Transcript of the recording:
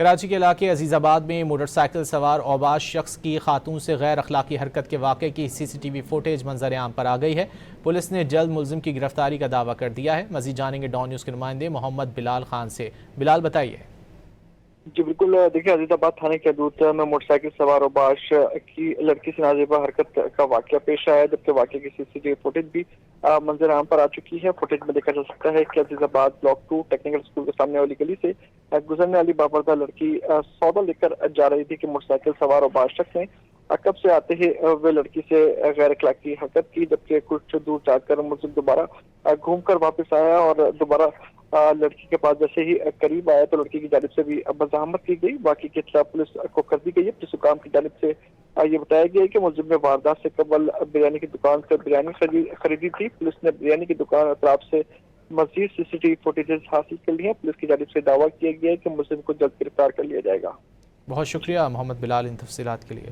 کراچی کے علاقے عزیز آباد میں موٹر سائیکل سوار اوباش شخص کی خاتون سے غیر اخلاقی حرکت کے واقعے کی سی سی ٹی وی فوٹیج منظر عام پر آ گئی ہے۔ پولیس نے جلد ملزم کی گرفتاری کا دعویٰ کر دیا ہے۔ مزید جانیں گے ڈان نیوز کے نمائندے محمد بلال خان سے۔ بلال بتائیے۔ جی بالکل، دیکھیے عزیز آباد تھانے کے حدود میں موٹر سائیکل سوار اوباش کی لڑکی سے نازیبہ حرکت کا واقعہ پیش آیا ہے، جبکہ واقعے کی سی سی ٹی وی فوٹیج بھی منظر عام پر آ چکی ہے۔ فوٹیج میں دیکھا جا سکتا ہے کہ عزیز آباد بلاک 2 ٹیکنیکل اسکول کے سامنے والی گلی سے گزرنے والی باپردہ لڑکی سودا لے کر جا رہی تھی کہ موٹر سائیکل سوار اوباش شخص نے عقب سے آتے ہی وہ لڑکی سے غیر اخلاقی حرکت کی، جبکہ کچھ دور جا کر ملزم دوبارہ گھوم کر واپس آیا اور دوبارہ لڑکی کے پاس جیسے ہی قریب آیا تو لڑکی کی جانب سے بھی مزاحمت کی گئی۔ واقعی کی اطلاع پولیس کو کر دی گئی ہے۔ پولیس حکام کی جانب سے یہ بتایا گیا ہے کہ ملزم نے واردات سے قبل بریانی کی دکان سے بریانی خریدی تھی۔ پولیس نے بریانی کی دکان اطراف سے مزید سی سی ٹی وی فوٹیجز حاصل کر لی ہیں۔ پولیس کی جانب سے دعویٰ کیا گیا ہے کہ ملزم کو جلد گرفتار کر لیا جائے گا۔ بہت شکریہ محمد بلال ان تفصیلات کے لیے۔